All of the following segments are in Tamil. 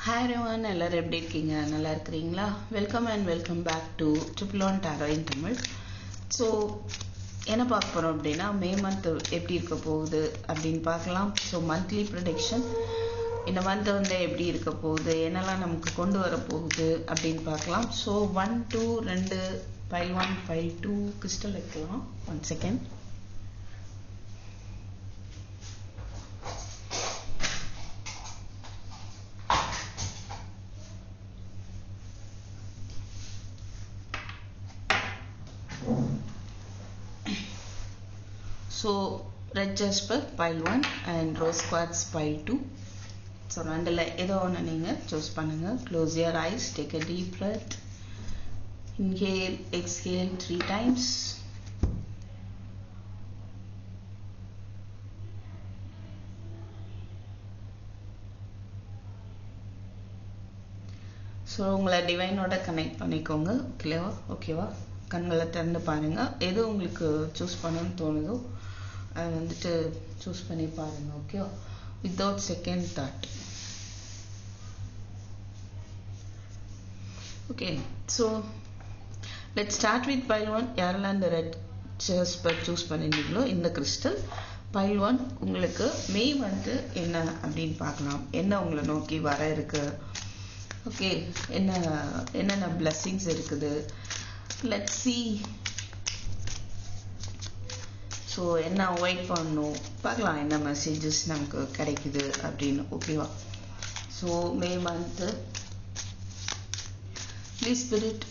Hi everyone, எல்லாரும் எப்படி இருக்கீங்க? நல்லா இருக்கிறீங்களா? Welcome and welcome back to triple one tarot in Tamil. So என்ன பார்க்க போகிறோம் அப்படின்னா, மே மந்த் எப்படி இருக்க போகுது அப்படின்னு பார்க்கலாம். ஸோ மந்த்லி ப்ரொடிக்ஷன் இந்த மந்த் வந்து எப்படி இருக்க போகுது, என்னெல்லாம் நமக்கு கொண்டு வர போகுது அப்படின்னு பார்க்கலாம். ஸோ 1 2 2 பைல் 1 பைல் 2 கிறிஸ்டல் வைக்கலாம். 1 second. So red jasper pile 1 and rose quartz pile 2. So ரெண்டுல ஏதோ ஒன்று நீங்கள் சூஸ் பண்ணுங்க. Close your eyes, take a deep breath. Inhale, exhale 3 times. So உங்களை டிவைனோட கனெக்ட் பண்ணிக்கோங்க. ஓகேவா? கண்களை திறந்து பாருங்க. எது உங்களுக்கு சூஸ் பண்ணணும்னு தோணுதோ அதை வந்துட்டு சூஸ் பண்ணி பாருங்க. ஓகேவா? Without second thought. Okay, so let start with file 1. யாரெல்லாம் இந்த ரெட் ஜாஸ்பர் சூஸ் பண்ணிருந்தீங்களோ இந்த கிறிஸ்டல் பைல் 1 உங்களுக்கு மே வந்து என்ன அப்படின்னு பார்க்கலாம். என்ன உங்களை நோக்கி வர இருக்கு, ஓகே, என்னென்ன பிளெஸிங்ஸ் இருக்குது. Let's see. ஸோ என்ன அவாய்ட் பண்ணணும் பார்க்கலாம், என்ன மெசேஜஸ் நமக்கு கிடைக்குது அப்படின்னு. ஓகேவா? So May month please spirit,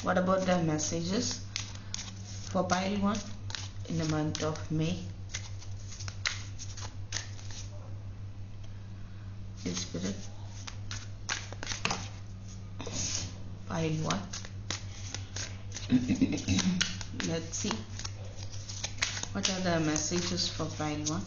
what about the messages for file 1 in the month of May? Please spirit, pile 1. Let's see what are the messages for pile 1.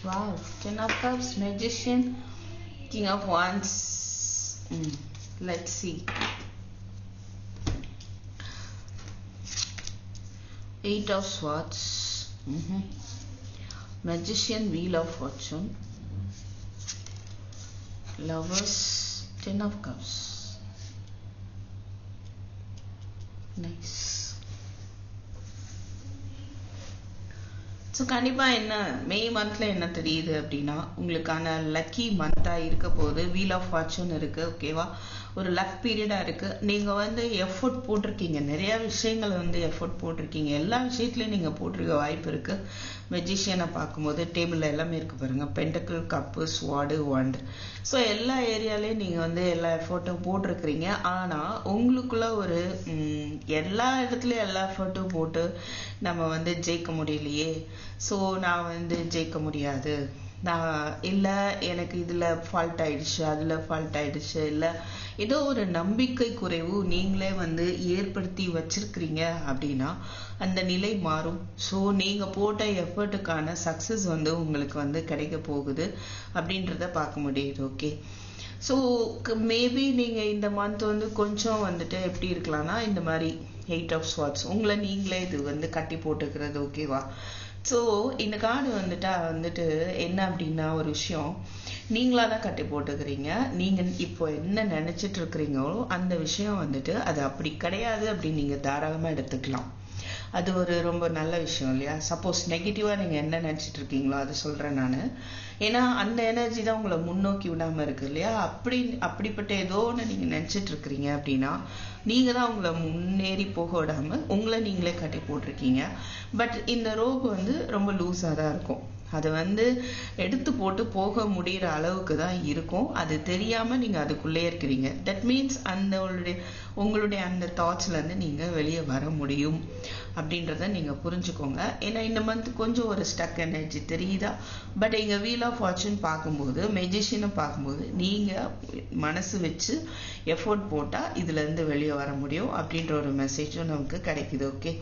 Wow, 10 of Cups, Magician, King of Wands. Let's see. 8 of Swords, Magician, Wheel of Fortune, Lovers, 10 of Cups. Nice. So கண்டிப்பாக என்ன மே மந்த்தில் என்ன தெரியுது அப்படின்னா, உங்களுக்கான லக்கி மந்தாக இருக்க போது. வீல் ஆஃப் ஃபார்ச்சூன் இருக்குது. ஓகேவா? ஒரு லக் பீரியடாக இருக்குது. நீங்கள் வந்து எஃபோர்ட் போட்டிருக்கீங்க, நிறையா விஷயங்கள் வந்து எஃபோர்ட் போட்டிருக்கீங்க. எல்லா விஷயத்துலையும் நீங்கள் போட்டிருக்க வாய்ப்பு இருக்குது. மெஜிஷியனை பார்க்கும்போது டேபிளில் எல்லாமே இருக்குது பாருங்கள். Pentacle, cup, sword, want. So எல்லா ஏரியாலையும் நீங்கள் வந்து எல்லா எஃபோர்ட்டும் போட்டிருக்கிறீங்க. ஆனால் உங்களுக்குள்ள ஒரு எல்லா இடத்துலையும் எல்லா எஃபோர்ட்டும் போட்டு நம்ம வந்து ஜெயிக்க முடியலையே, ஸோ நான் வந்து ஜெயிக்க முடியாது, நான் இல்லை எனக்கு இதில் ஃபால்ட் ஆயிடுச்சு, அதில் ஃபால்ட் ஆயிடுச்சு, இல்லை ஏதோ ஒரு நம்பிக்கை குறைவு நீங்களே வந்து ஏற்படுத்தி வச்சிருக்கிறீங்க அப்படின்னா அந்த நிலை மாறும். ஸோ நீங்கள் போட்ட எஃபர்ட்டுக்கான சக்ஸஸ் வந்து உங்களுக்கு வந்து கிடைக்க போகுது அப்படின்றத பார்க்க முடியுது. ஓகே, ஸோ மேபி நீங்கள் இந்த மந்த் வந்து கொஞ்சம் வந்துட்டு எப்படி இருக்கலாம்னா, இந்த மாதிரி 8 of Swords உங்களை நீங்களே இது வந்து கட்டி போட்டுக்கிறது. ஓகேவா? ஸோ இந்த கார்டு வந்துட்டு என்ன அப்படின்னா, ஒரு விஷயம் நீங்களாக தான் கட்டி போட்டுக்கிறீங்க. நீங்கள் இப்போ என்ன நினச்சிட்டு இருக்கிறீங்களோ அந்த விஷயம் வந்துட்டு அது அப்படி கிடையாது அப்படின்னு நீங்கள் தாராளமாக எடுத்துக்கலாம். அது ஒரு ரொம்ப நல்ல விஷயம் இல்லையா? சப்போஸ் நெகட்டிவாக நீங்கள் என்ன நினச்சிட்டு இருக்கீங்களோ அதை சொல்கிறேன் நான். ஏன்னா அந்த எனர்ஜி தான் உங்களை முன்னோக்கி விடாமல் இருக்கு இல்லையா? அப்படிப்பட்ட ஏதோ ஒன்று நீங்கள் நினச்சிட்டு இருக்கிறீங்க அப்படின்னா நீங்கள் தான் உங்களை முன்னேறி போக விடாமல் உங்களை நீங்களே கட்டி போட்டிருக்கீங்க. பட் இந்த ரோப் வந்து ரொம்ப லூஸாக தான் இருக்கும். அதை வந்து எடுத்து போட்டு போக முடிகிற அளவுக்கு தான் இருக்கும். அது தெரியாமல் நீங்கள் அதுக்குள்ளே இருக்கிறீங்க. தட் மீன்ஸ் உங்களுடைய அந்த தாட்ஸ்லேருந்து நீங்கள் வெளியே வர முடியும் அப்படின்றத நீங்கள் புரிஞ்சுக்கோங்க. ஏன்னா இந்த மந்த் கொஞ்சம் ஒரு ஸ்டக் எனர்ஜி தெரியுதா? பட் எங்கள் வீல் ஆஃப் ஃபார்ச்சூன் பார்க்கும்போது, மெஜிஷியனை பார்க்கும்போது நீங்கள் மனசு வச்சு எஃபோர்ட் போட்டால் இதுலேருந்து வெளியே வர முடியும் அப்படின்ற ஒரு மெசேஜும் நமக்கு கிடைக்குது. ஓகே,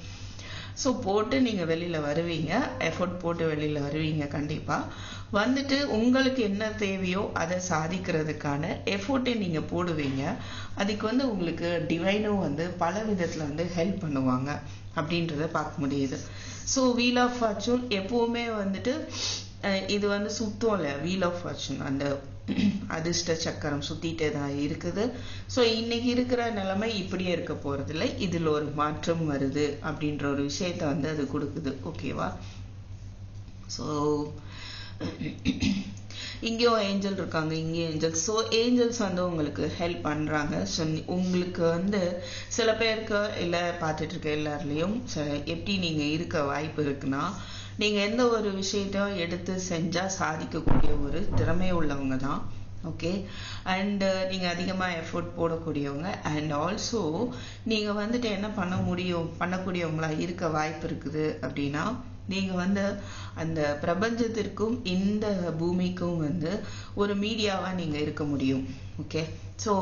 ஸோ போட்டு நீங்கள் வெளியில் வருவீங்க, எஃபோர்ட் போட்டு வெளியில் வருவீங்க. கண்டிப்பாக வந்துட்டு உங்களுக்கு என்ன தேவையோ அதை சாதிக்கிறதுக்கான எஃபோர்ட்டை நீங்கள் போடுவீங்க. அதுக்கு வந்து உங்களுக்கு டிவைனும் வந்து பல விதத்தில் வந்து ஹெல்ப் பண்ணுவாங்க அப்படின்றத பார்க்க முடியுது. ஸோ வீல் ஆஃப் ஃபார்ச்சூன் எப்போவுமே வந்துட்டு இது வந்து சுத்தம் இல்லை. வீல் ஆஃப் ஃபார்ச்சூன் அந்த அதிர்ஷ்ட சக்கரம் சுத்திட்டே தான் இருக்குது. ஸோ இன்னைக்கு இருக்கிற நிலைமை இப்படியே இருக்க போறதில்லை, இதில் ஒரு மாற்றம் வருது அப்படின்ற ஒரு விஷயத்த வந்து அது கொடுக்குது. ஓகேவா? ஸோ இங்கேயும் ஏஞ்சல் இருக்காங்க, இங்கேயும் ஏஞ்சல்ஸ். ஸோ ஏஞ்சல்ஸ் வந்து உங்களுக்கு ஹெல்ப் பண்ணுறாங்க. ஸோ உங்களுக்கு வந்து சில பேருக்கு இல்லை பார்த்துட்டு இருக்க எல்லாருலேயும் எப்படி நீங்கள் இருக்க வாய்ப்பு இருக்குன்னா, நீங்கள் எந்த ஒரு விஷயத்தையும் எடுத்து செஞ்சால் சாதிக்கக்கூடிய ஒரு திறமை உள்ளவங்க தான். ஓகே, அண்டு நீங்கள் அதிகமாக எஃபோர்ட் போடக்கூடியவங்க. அண்ட் ஆல்சோ நீங்கள் வந்துட்டு என்ன பண்ணக்கூடியவங்களா இருக்க வாய்ப்பு இருக்குது அப்படின்னா, நீங்கள் வந்து அந்த பிரபஞ்சத்திற்கும் இந்த பூமிக்கும் வந்து ஒரு மீடியாவாக நீங்கள் இருக்க முடியும். ஓகே, ஸோ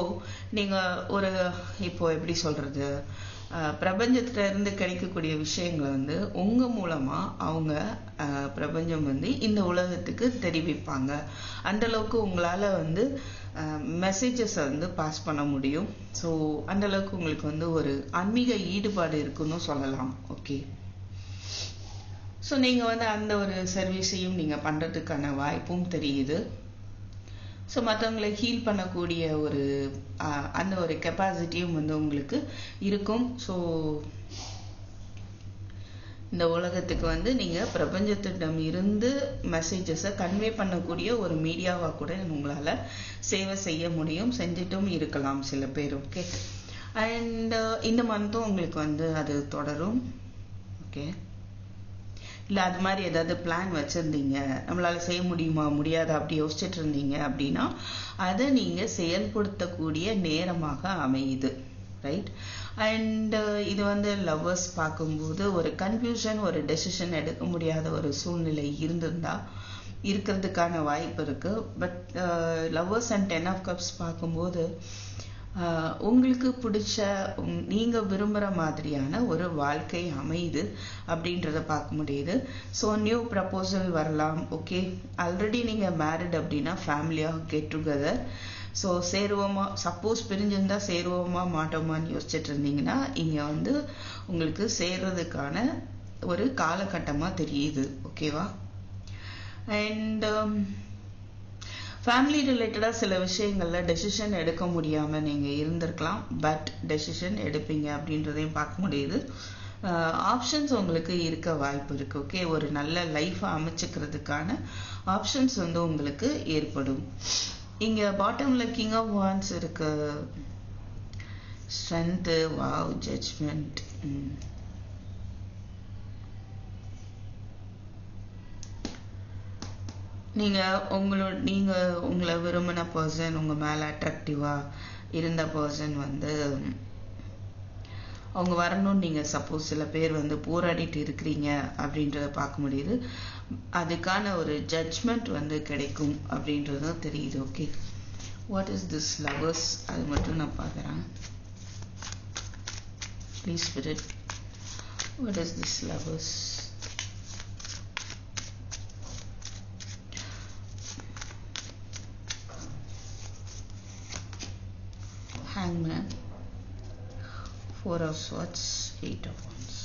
நீங்கள் ஒரு இப்போ எப்படி சொல்கிறது, பிரபஞ்சத்துல இருந்து கிடைக்கக்கூடிய விஷயங்களை வந்து உங்கள் மூலமாக அவங்க பிரபஞ்சம் வந்து இந்த உலகத்துக்கு தெரிவிப்பாங்க. அந்தளவுக்கு உங்களால் வந்து மெசேஜஸை வந்து பாஸ் பண்ண முடியும். ஸோ அந்தளவுக்கு உங்களுக்கு வந்து ஒரு ஆன்மீக ஈடுபாடு இருக்குன்னு சொல்லலாம். ஓகே, ஸோ நீங்கள் வந்து அந்த ஒரு சர்வீஸையும் நீங்கள் பண்ணுறதுக்கான வாய்ப்பும் தெரியுது. ஸோ மற்றவங்களை ஹீல் பண்ணக்கூடிய ஒரு அந்த ஒரு கெப்பாசிட்டியும் வந்து உங்களுக்கு இருக்கும். ஸோ இந்த உலகத்துக்கு வந்து நீங்கள் பிரபஞ்சத்திடம் இருந்து மெசேஜஸை கன்வே பண்ணக்கூடிய ஒரு மீடியாவாக கூட உங்களால் சேவை செய்ய முடியும், செஞ்சிட்டும் இருக்கலாம் சில பேர். ஓகே, அண்ட் இந்த மந்த்தும் உங்களுக்கு வந்து அது தொடரும். ஓகே, இல்லை அது மாதிரி ஏதாவது பிளான் வச்சுருந்தீங்க, நம்மளால் செய்ய முடியுமா முடியாதா அப்படி யோசிச்சுட்டு இருந்தீங்க அப்படின்னா அதை நீங்கள் செயல்படுத்தக்கூடிய நேரமாக அமையுது. ரைட், அண்ட் இது வந்து லவ்வர்ஸ் பார்க்கும்போது ஒரு கன்ஃபியூஷன், ஒரு டெசிஷன் எடுக்க முடியாத ஒரு சூழ்நிலை இருக்கிறதுக்கான வாய்ப்பு இருக்குது. But lovers and 10 of Cups பார்க்கும்போது உங்களுக்கு பிடிச்ச நீங்கள் விரும்புகிற மாதிரியான ஒரு வாழ்க்கை அமையுது அப்படின்றத பார்க்க முடியுது. ஸோ நியூ ப்ரப்போசல் வரலாம். ஓகே, ஆல்ரெடி நீங்கள் மேரிட் அப்படின்னா ஃபேமிலியாக கெட் டுகெதர். ஸோ சேருவோமா, சப்போஸ் பிரிஞ்சிருந்தா சேருவோமா மாட்டோமான்னு யோசிச்சுட்டு இருந்தீங்கன்னா இங்கே வந்து உங்களுக்கு சேர்றதுக்கான ஒரு காலகட்டமாக தெரியுது. ஓகேவா? அண்ட் ஃபேமிலி ரிலேட்டடாக சில விஷயங்களில் டெசிஷன் எடுக்க முடியாமல் நீங்கள் இருந்திருக்கலாம். பட் டெசிஷன் எடுப்பீங்க அப்படின்றதையும் பார்க்க முடியுது. ஆப்ஷன்ஸ் உங்களுக்கு இருக்க வாய்ப்பு இருக்குது. ஓகே, ஒரு நல்ல லைஃப்பை அமைச்சுக்கிறதுக்கான ஆப்ஷன்ஸ் வந்து உங்களுக்கு ஏற்படும். இங்கே பாட்டமில் கிங் ஆஃப் வான்ஸ் இருக்கு, ஸ்ட்ரென்த்து, வாவ், ஜட்ஜ்மெண்ட். நீங்கள் உங்களை விரும்பின பர்சன், உங்கள் மேலே அட்ராக்டிவாக இருந்த பர்சன் வந்து அவங்க வரணும்னு நீங்கள் சப்போஸ் சில பேர் வந்து போராடிட்டு இருக்கிறீங்க அப்படின்றத பார்க்க முடியுது. அதுக்கான ஒரு ஜட்ஜ்மெண்ட் வந்து கிடைக்கும் அப்படின்றதும் தெரியுது. Okay, what is this lovers, அது மட்டும் நான் பார்க்குறேன். Please spirit, what is this lovers? Hangman, 4 of Swords, 8 of Wands.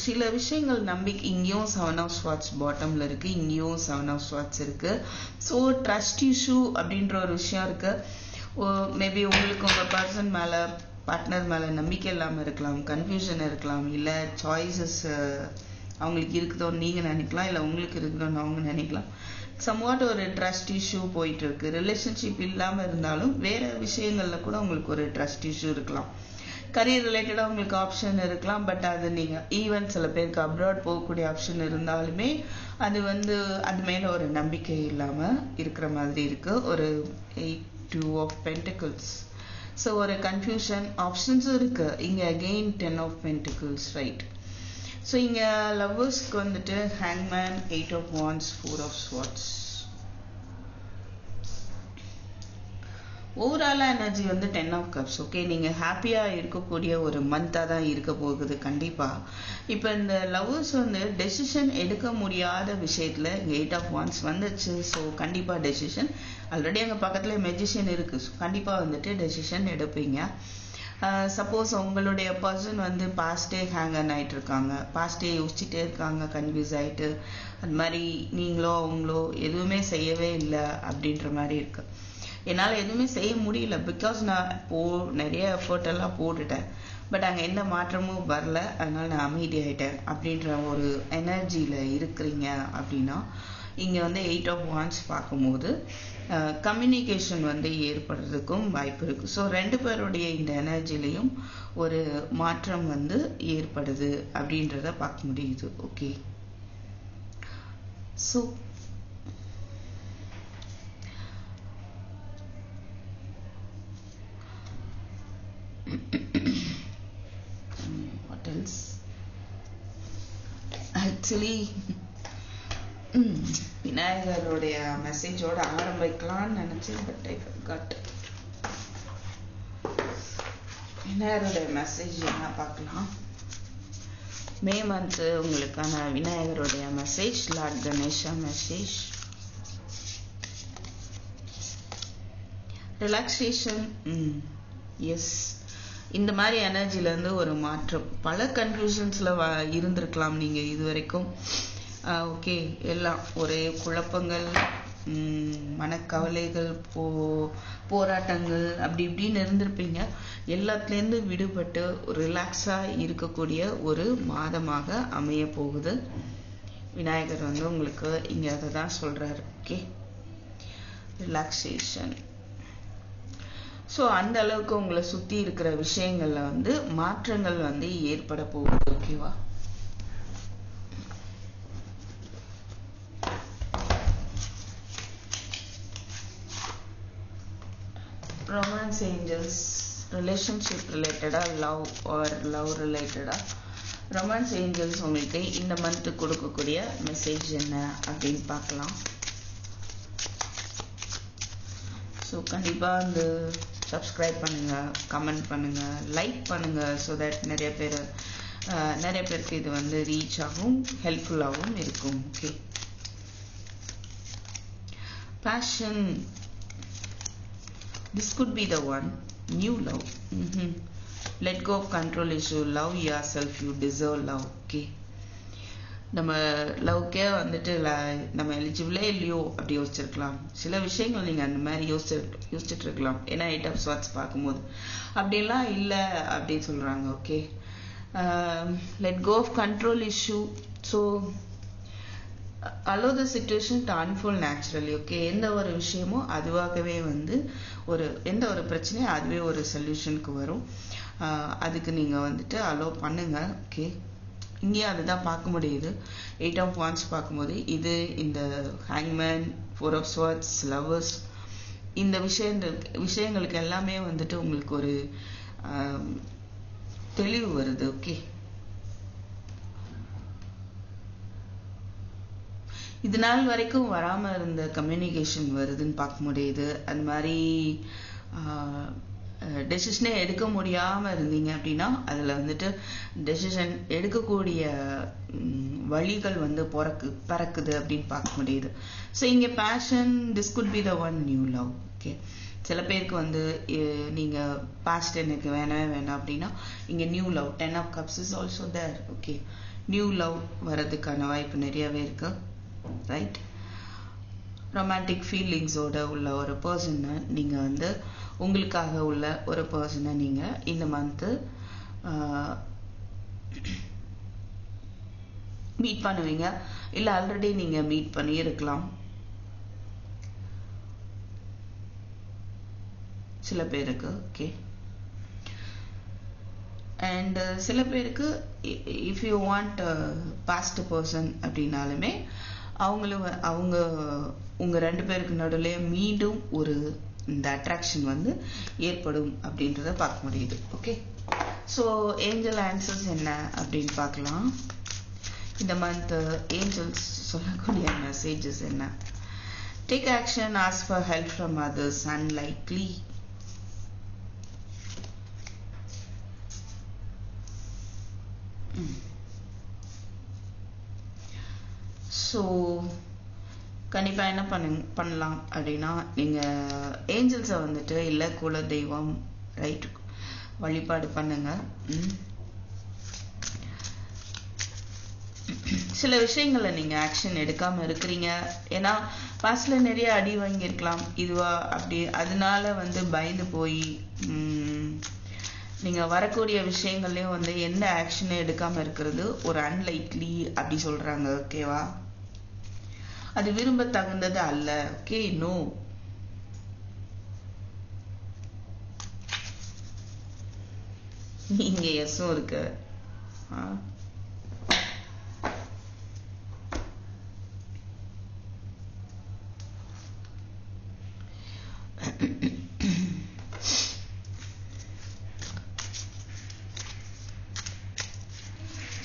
சில விஷயங்கள் நம்பிக்கை. இங்கேயும் 7 of Swords பாட்டம்ல இருக்கு, இங்கேயும் 7 of Swords இருக்கு. ஸோ ட்ரஸ்ட் இஷ்யூ அப்படின்ற ஒரு விஷயம் இருக்கு. மேபி உங்களுக்கு உங்கள் பர்சன் மேலே, பார்ட்னர் மேலே நம்பிக்கை இல்லாமல் இருக்கலாம், கன்ஃபியூஷன் இருக்கலாம், இல்லை சாய்ஸஸ் அவங்களுக்கு இருக்குதோன்னு நீங்கள் நினைக்கலாம், இல்லை உங்களுக்கு இருக்குதோன்னு அவங்க நினைக்கலாம். சம்வாட் ஒரு ட்ரஸ்ட் இஷ்யூ போயிட்டு இருக்கு. ரிலேஷன்ஷிப் இல்லாமல் இருந்தாலும் வேற விஷயங்கள்ல கூட உங்களுக்கு ஒரு ட்ரஸ்ட் இஷ்யூ இருக்கலாம். கரியர் ரிலேட்டடாக உங்களுக்கு ஆப்ஷன் இருக்கலாம். பட் அது நீங்கள் ஈவன் சில பேருக்கு அப்ராட் போகக்கூடிய ஆப்ஷன் இருந்தாலுமே அது வந்து அது மேலே ஒரு நம்பிக்கை இல்லாமல் இருக்கிற மாதிரி இருக்கு. ஒரு 8 of Pentacles. ஸோ ஒரு கன்ஃபியூஷன், ஆப்ஷன்ஸும் இருக்கு. இங்கே again 10 of Pentacles. Right, so இங்கே லவ்வர்ஸ்க்கு வந்துட்டு ஹேங்மேன், 8 of Wands, 4 of Swords. ஓவராலா எனர்ஜி வந்து 10 ஆஃப் கப்ஸ். ஓகே, நீங்க ஹாப்பியா இருக்கக்கூடிய ஒரு மந்தா தான் இருக்க போகுது கண்டிப்பா. இப்போ இந்த லவ்வர்ஸ் வந்து டெசிஷன் எடுக்க முடியாத விஷயத்துல 8 ஆஃப் வான்ஸ் வந்துச்சு. ஸோ கண்டிப்பா டெசிஷன், ஆல்ரெடி அங்க பக்கத்துல மெஜிஷியன் இருக்கு. ஸோ கண்டிப்பா வந்துட்டு டெசிஷன் எடுப்பீங்க. சப்போஸ் உங்களுடைய பர்சன் வந்து பாஸ்டே ஹேங் ஆகிட்டு இருக்காங்க, பாஸ்டே யோசிச்சுட்டே இருக்காங்க, கன்ஃபியூஸ் ஆகிட்டு, அது மாதிரி நீங்களோ அவங்களோ எதுவுமே செய்யவே இல்லை அப்படின்ற மாதிரி இருக்கு. என்னால் எதுவுமே செய்ய முடியல, பிகாஸ் நான் நிறைய எஃபர்ட் எல்லாம் போட்டுட்டேன், பட் அங்கே எந்த மாற்றமும் வரல, அதனால நான் அமைதியாயிட்டேன் அப்படின்ற ஒரு எனர்ஜியில் இருக்கிறீங்க அப்படின்னா இங்கே வந்து 8 ஆஃப் வான்ஸ் பார்க்கும்போது கம்யூனிகேஷன் வந்து ஏற்படுறதுக்கும் வாய்ப்பு இருக்குது. ஸோ 2 பேருடைய இந்த எனர்ஜிலையும் ஒரு மாற்றம் வந்து ஏற்படுது அப்படின்றத பார்க்க முடியுது. Okay, so what else? Actually விநாயகருடைய மெசேஜோட ஆரம்பிக்கலாம்னு நினைச்சேன், பட் ஐ ஃபர்காட். விநாயகருடைய மெசேஜ் என்ன பார்க்கலாம். மே மந்த் உங்களுக்கான விநாயகருடைய message, lord Ganesha message. Relaxation, yes, இந்த மாதிரி எனர்ஜில இருந்து ஒரு மாற்றம். பல கன்ஃபியூஷன்ஸ்ல இருந்திருக்கலாம் நீங்க இது வரைக்கும். ஓகே, எல்லாம் ஒரே குழப்பங்கள், மனக்கவலைகள், போராட்டங்கள் அப்படி இப்படின்னு இருந்திருப்பீங்க. எல்லாத்துலேருந்து விடுபட்டு ரிலாக்ஸாக இருக்கக்கூடிய ஒரு மாதமாக அமைய போகுது. விநாயகர் வந்து உங்களுக்கு இங்கே அதை தான் சொல்கிறாரு. Okay, relaxation. ஸோ அந்த அளவுக்கு உங்களை சுற்றி இருக்கிற விஷயங்கள்ல வந்து மாற்றங்கள் வந்து ஏற்பட போகுது. ஓகேவா? ரொமான்ஸ் ஏஞ்சல்ஸ், ரிலேஷன்ஷிப் ரிலேட்டடா, லவ் ஆர் லவ் ரிலேட்டடா, ரொமான்ஸ் ஏஞ்சல்ஸ் உங்களுக்கு இந்த மந்த் கொடுக்கக்கூடிய மெசேஜ் என்ன அப்படின்னு பார்க்கலாம். ஸோ கண்டிப்பாக இந்த சப்ஸ்கிரைப் பண்ணுங்க, கமெண்ட் பண்ணுங்க, லைக் பண்ணுங்க. ஸோ தட் நிறைய பேருக்கு இது வந்து ரீச் ஆகும், ஹெல்ப்ஃபுல்லாகவும் இருக்கும். Okay, passion, this could be the one. New love. Let go of control issue. Love yourself, you deserve love. Okay, நம்ம லவ்க்கே வந்துட்டு நம்ம எலிஜிபிளே இல்லையோ அப்படி யோசிச்சிருக்கலாம். சில விஷயங்கள் நீங்கள் அந்த மாதிரி யோசிச்சுட்டு இருக்கலாம். ஏன்னா 8 ஆஃப் ஸ்வார்ட்ஸ் பார்க்கும்போது அப்படியெல்லாம் இல்லை அப்படின்னு சொல்கிறாங்க. Okay, let go of control issue. So allow the situation to unfold naturally. Okay, எந்த ஒரு விஷயமும் அதுவாகவே வந்து எந்த ஒரு பிரச்சனையும் அதுவே ஒரு சொல்யூஷனுக்கு வரும். அதுக்கு நீங்கள் வந்துட்டு அலோ பண்ணுங்க. ஓகே, இங்கேயும் அதுதான் பார்க்க முடியுது. 8 ஆஃப் வான்ஸ் பார்க்கும்போது இது இந்த ஹேங்மேன், 4 ஆஃப் ஸ்வார்ட்ஸ், லவ்வர்ஸ், இந்த விஷயங்களுக்கு எல்லாமே வந்துட்டு உங்களுக்கு ஒரு தெளிவு வருது. ஓகே, இது நாள் வரைக்கும் வராம இருந்த கம்யூனிகேஷன் வருதுன்னு பார்க்க முடியுது. அது மாதிரி டெசிஷனே எடுக்க முடியாம இருந்தீங்க அப்படின்னா அதுல வந்துட்டு டெசிஷன் எடுக்கக்கூடிய வழிகள் வந்து பறக்குது அப்படின்னு பார்க்க முடியுது. ஸோ இங்க passion, this could be the one new love. Okay, சில பேருக்கு வந்து நீங்க பாஸ்ட் எனக்கு வேணவே வேண்டாம் அப்படின்னா இங்க new love, 10 of cups is also there. Okay, new love வர்றதுக்கான வாய்ப்பு நிறையவே இருக்கு. ரைட், ரொமான்டிக் ஃபீலிங்ஸோட உள்ள ஒரு பர்சனை நீங்க வந்து உங்களுக்காக உள்ள ஒரு பர்சனை நீங்க இந்த மந்த் மீட் பண்ணுவீங்க, இல்ல ஆல்ரெடி நீங்க மீட் பண்ணி இருக்கலாம். சில பேருக்கு ஓகே, அண்ட் சில பேருக்கு if you want past person அப்படின்னாலுமே அவங்க உங்க 2 பேருக்கு நடுவுல மீண்டும் ஒரு இந்த அட்ராக்ஷன் வந்து ஏற்படும் அப்படின்றத பார்க்க முடியுது. ஓகே, ஸோ ஏஞ்சல் ஆன்சர்ஸ் என்ன அப்படின்னு பார்க்கலாம். இந்த மந்த் ஏஞ்சல்ஸ் சொல்லக்கூடிய மெசேஜஸ் என்ன? Take action, ask for help from others, unlikely. So கண்டிப்பாக என்ன பண்ணலாம் அப்படின்னா, நீங்கள் ஏஞ்சல்ஸை வந்துட்டு இல்லை குல தெய்வம் ரைட் வழிபாடு பண்ணுங்க. சில விஷயங்களை நீங்கள் ஆக்ஷன் எடுக்காமல் இருக்கிறீங்க. ஏன்னா பாஸ்டில் நிறைய அடி வாங்கியிருக்கலாம் இதுவா அப்படி, அதனால பயந்து போய் நீங்கள் வரக்கூடிய விஷயங்கள்லையும் எந்த ஆக்ஷனும் எடுக்காமல் இருக்கிறது ஒரு அன்லைக்லி அப்படி சொல்கிறாங்க. ஓகேவா? அது விரும்ப தகுந்தது அல்ல. Okay, no. இங்க எஸ்ஸும் இருக்கு.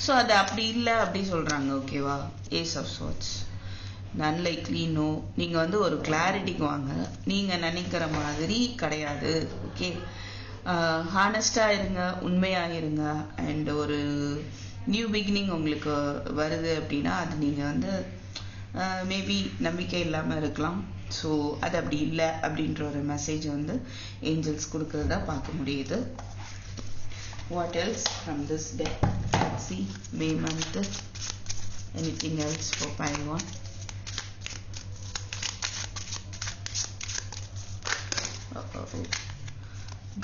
ஸோ அது அப்படி இல்லை அப்படி சொல்றாங்க. ஓகேவா? Ace of swords unlikely no. நீங்கள் ஒரு கிளாரிட்டிக்கு வாங்க. நீங்கள் நினைக்கிற மாதிரி கிடையாது. ஓகே, ஹானஸ்டாக இருங்க, உண்மையாக இருங்க. அண்ட் ஒரு நியூ பிகினிங் உங்களுக்கு வருது அப்படின்னா அது நீங்கள் மேபி நம்பிக்கை இல்லாமல் இருக்கலாம். ஸோ அது அப்படி இல்லை அப்படின்ற ஒரு மெசேஜ் ஏஞ்சல்ஸ் கொடுக்கறதா பார்க்க முடியுது. What else from this deck? Let's see. May month. Anything else for pile 1?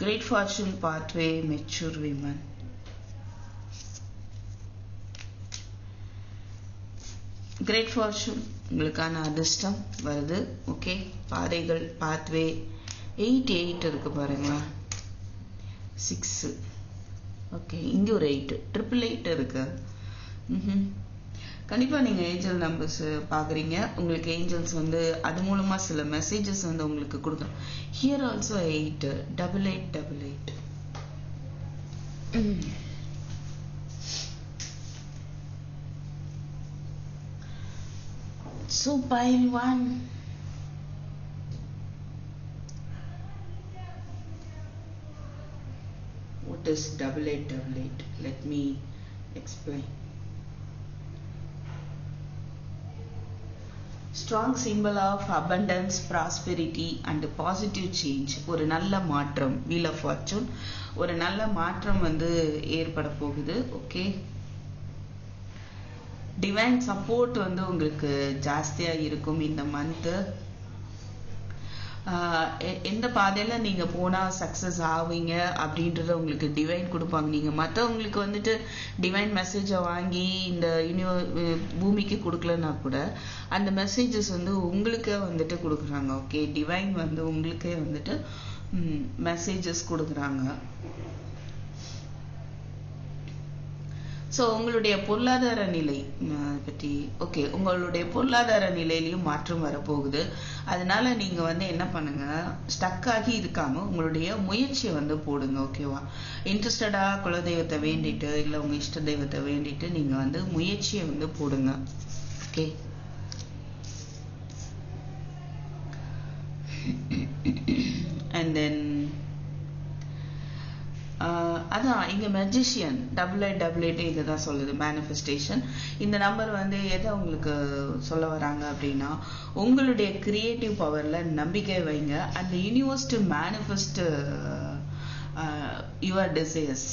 Great fortune pathway, mature women. Great fortune உங்களுக்கான அதிர்ஷ்டம் வருது. ஓகே, பாதைகள் பாத்வே 8 இருக்கு பாருங்களா. 6. ஓகே, இங்கே ஒரு 8 888 இருக்கு. கண்டிப்பாக நீங்கள் ஏஞ்சல் நம்பர்ஸ் பார்க்குறீங்க. உங்களுக்கு ஏஞ்சல்ஸ் அது மூலமாக சில மெசேஜஸ் உங்களுக்கு கொடுக்கும். Here also 8 8888. So pile 1. What is 8888? Let me explain. Strong symbol of abundance, prosperity and positive change. ஒரு நல்ல மாற்றம், wheel of fortune. ஒரு நல்ல மாற்றம் ஏற்பட போகுது. ஓகே, டிவைன் சப்போர்ட் உங்களுக்கு ஜாஸ்தியா இருக்கும் இந்த மந்த். எந்த பாதையில நீங்க போனா சக்சஸ் ஆவீங்க அப்படின்றத உங்களுக்கு டிவைன் கொடுப்பாங்க. நீங்க மற்றவங்களுக்கு டிவைன் மெசேஜை வாங்கி இந்த பூமிக்கு கொடுக்கலன்னா கூட அந்த மெசேஜஸ் உங்களுக்கே கொடுக்குறாங்க. ஓகே, டிவைன் உங்களுக்கே மெசேஜஸ் கொடுக்குறாங்க. ஸோ உங்களுடைய பொருளாதார நிலை பற்றி ஓகே, உங்களுடைய பொருளாதார நிலையிலையும் மாற்றம் வரப்போகுது. அதனால நீங்கள் என்ன பண்ணுங்க, ஸ்டக் ஆகி இருக்காம உங்களுடைய முயற்சியை போடுங்க. ஓகேவா? இன்ட்ரெஸ்டடாக குலதெய்வத்தை வேண்டிட்டு இல்லை உங்கள் இஷ்ட தெய்வத்தை வேண்டிட்டு நீங்கள் முயற்சியை போடுங்க. ஓகே, அண்ட் தென் அதான் இங்க மெஜிஷியன் 8888 இதுதான் சொல்லுது மேனிஃபெஸ்டேஷன். இந்த நம்பர் எதை உங்களுக்கு சொல்ல வராங்க அப்படின்னா, உங்களுடைய கிரியேட்டிவ் பவர்ல நம்பிக்கை வைங்க. அந்த universe to manifest your desires.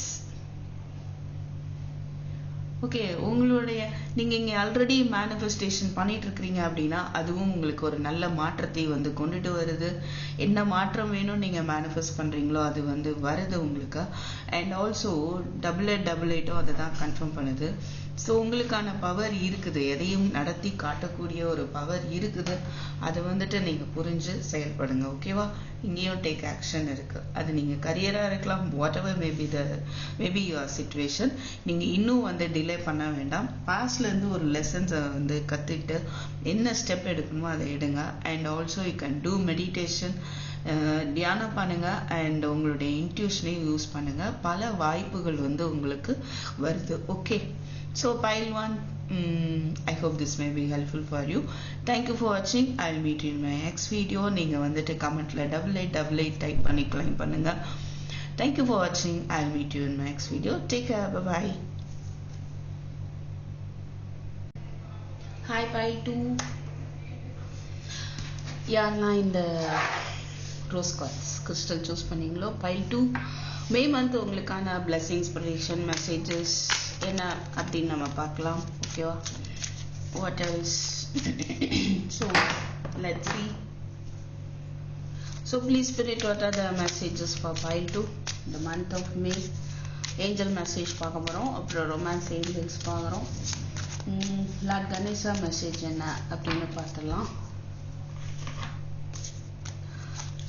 Okay, உங்களுடைய நீங்க இங்க ஆல்ரெடி மேனிஃபெஸ்டேஷன் பண்ணிட்டு இருக்கிறீங்க அப்படின்னா அதுவும் உங்களுக்கு ஒரு நல்ல மாற்றத்தை கொண்டுட்டு வருது. என்ன மாற்றம் வேணும் நீங்க மேனிஃபெஸ்ட் பண்றீங்களோ அது வருது உங்களுக்கு. அண்ட் ஆல்சோ 8888 அதை தான் கன்ஃபார்ம் பண்ணுது. ஸோ உங்களுக்கான பவர் இருக்குது, எதையும் நடத்தி காட்டக்கூடிய ஒரு பவர் இருக்குது. அதை நீங்க புரிஞ்சு செயல்படுங்க. ஓகேவா? இங்கேயும் டேக் ஆக்ஷன் இருக்கு. அது நீங்க கரியரா இருக்கலாம், what ever maybe your situation. நீங்க இன்னும் டிலே பண்ண வேண்டாம். பாஸ்ட்ல இருந்து ஒரு லெசன்ஸை கத்துக்கிட்டு என்ன ஸ்டெப் எடுக்கணுமோ அதை எடுங்க. And also you can do meditation, தியானம் பண்ணுங்க. அண்ட் உங்களுடைய இன்ட்யூஷனையும் யூஸ் பண்ணுங்க. பல வாய்ப்புகள் உங்களுக்கு வருது. Okay, so pile 1, I hope this may be helpful for you. Thank you for watching. I'll meet you in my next video. நீங்க கமெண்ட்ல 8888 டைப் பண்ணி கிளைம் பண்ணுங்க. Thank you for watching. I'll meet you in my next video. Take care. Bye bye. Hi pile 2. யாரெல்லாம் இந்த ரோஸ் கார்ட்ஸ் கிறிஸ்டல் சூஸ் பண்ணீங்களோ பைல் 2 மே மந்த் உங்களுக்கான பிளெஸிங்ஸ் ப்ரெடிக்ஷன் மெசேஜஸ் என்ன அப்படின்னு நம்ம பார்க்கலாம். ஓகேவா? What else? So let's see. So please spirit, what are the messages for pile 2 the month of May? Angel message பார்க்க போகிறோம், அப்புறம் ரொமான்ஸ் ஏஞ்சல்ஸ் பார்க்குறோம். லார்ட் கணேசா மெசேஜ் என்ன அப்படின்னு பார்த்துடலாம்.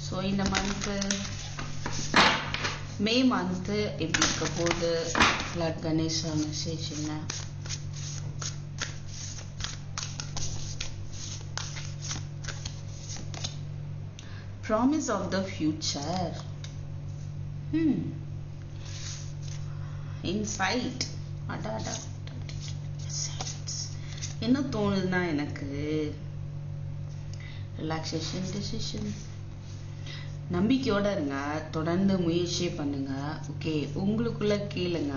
ஸோ இந்த மந்த்து மே மந்த்து எப்படி இருக்க போகுது, லார்ட் கணேசா மெசேஜ் என்ன? Promise of the future. Insight. என்ன தோணுதுன்னா எனக்கு ரிலாக்ஸேஷன், டிசிஷன். நம்பிக்கையோட இருங்க, தொடர்ந்து முயற்சி பண்ணுங்க. ஓகே, உங்களுக்குள்ள கேளுங்க,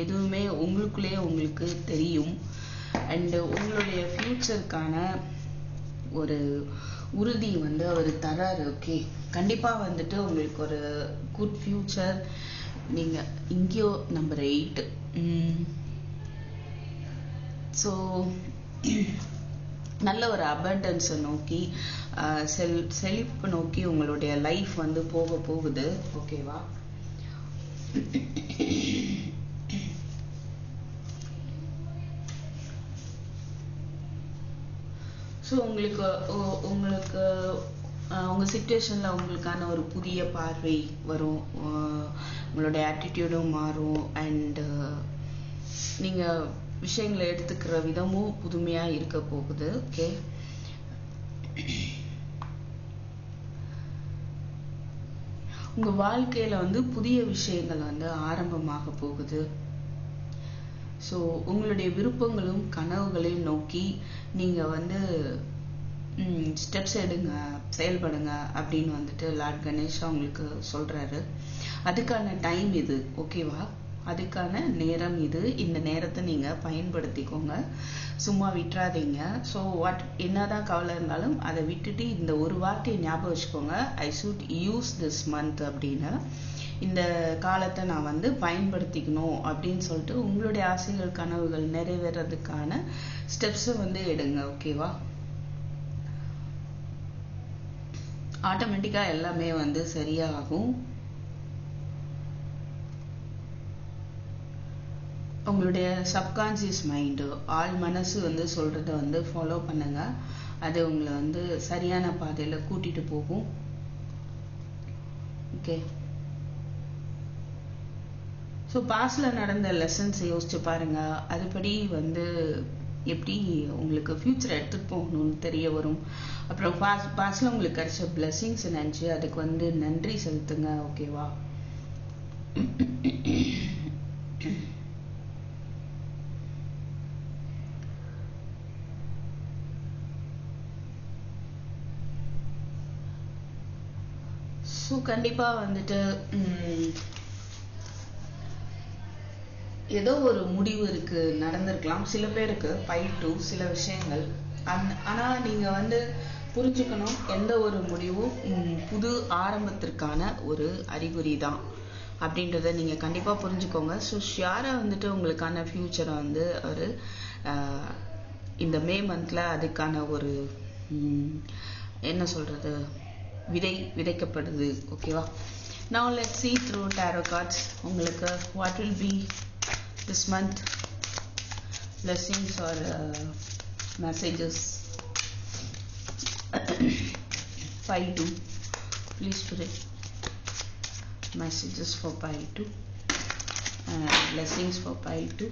எதுவுமே உங்களுக்குள்ளேயே உங்களுக்கு தெரியும். அண்டு உங்களுடைய ஃபியூச்சருக்கான ஒரு உறுதி வந்து அவர் தராரு. ஓகே, கண்டிப்பாக வந்துட்டு உங்களுக்கு ஒரு குட் ஃபியூச்சர். நீங்கள் இங்கேயோ நம்பர் 8. ஸோ நல்ல ஒரு அபண்டன்ஸை நோக்கி செழிப்பு நோக்கி உங்களுடைய லைஃப் வந்து போக போகுது. ஓகேவா? ஸோ உங்களுக்கு உங்கள் சிச்சுவேஷனில் உங்களுக்கான ஒரு புதிய பார்வை வரும், உங்களுடைய ஆட்டிடியூடும் மாறும், அண்டு நீங்கள் விஷயங்களை எடுத்துக்கிற விதமும் புதுமையாக இருக்க போகுது. ஓகே, உங்கள் வாழ்க்கையில் வந்து புதிய விஷயங்கள் வந்து ஆரம்பமாக போகுது. ஸோ உங்களுடைய விருப்பங்களும் கனவுகளையும் நோக்கி நீங்கள் வந்து ஸ்டெப்ஸ் எடுங்க, செயல்படுங்க அப்படின்னு வந்துட்டு லார்ட் கணேஷா உங்களுக்கு சொல்கிறாரு. அதுக்கான டைம் இது. ஓகேவா? அதுக்கான நேரம் இது. இந்த நேரத்தை நீங்கள் பயன்படுத்திக்கோங்க, சும்மா விட்டுறாதீங்க. ஸோ என்னதான் கவலை இருந்தாலும் அதை விட்டுட்டு இந்த ஒரு வார்த்தையை ஞாபகம் வச்சுக்கோங்க, I should use this month அப்படின்னு. இந்த காலத்தை நான் வந்து பயன்படுத்திக்கணும் அப்படின்னு சொல்லிட்டு உங்களுடைய ஆசைகள் கனவுகள் நிறைவேறதுக்கான ஸ்டெப்ஸை வந்து எடுங்க. ஓகேவா? ஆட்டோமேட்டிக்காக எல்லாமே வந்து சரியாகும். உங்களுடைய சப்கான்சியஸ் மைண்டு, ஆள் மனசு வந்து சொல்கிறத வந்து ஃபாலோ பண்ணுங்க. அது உங்களை வந்து சரியான பாதையில் கூட்டிகிட்டு போகும். ஓகே, ஸோ பாஸ்டில் நடந்த லெசன்ஸ் யோசிச்சு பாருங்க. அதுபடி வந்து எப்படி உங்களுக்கு ஃபியூச்சரை எடுத்துகிட்டு போகணும்னு தெரிய வரும். அப்புறம் பாஸ்டில் உங்களுக்கு கிடைச்ச பிளெஸிங்ஸ் நினச்சி அதுக்கு வந்து நன்றி செலுத்துங்க. ஓகேவா? ஸோ கண்டிப்பாக வந்துட்டு ஏதோ ஒரு முடிவு இருக்கு, நடந்திருக்கலாம் சில பேருக்கு பைல் 2 சில விஷயங்கள். ஆனால் நீங்கள் வந்து புரிஞ்சுக்கணும், எந்த ஒரு முடிவும் புது ஆரம்பத்திற்கான ஒரு அறிகுறி தான் அப்படின்றத நீங்கள் கண்டிப்பாக புரிஞ்சுக்கோங்க. ஸோ ஷியாராக வந்துட்டு உங்களுக்கான ஃப்யூச்சரை வந்து ஒரு இந்த மே மந்தில் அதுக்கான ஒரு என்ன சொல்கிறது விதைக்கப்படுது. ஓகேவா? Now let's see through tarot cards உங்களுக்கு what will be this month blessings or messages. Pile 2, please spirit, messages for pile 2 and blessings for pile 2.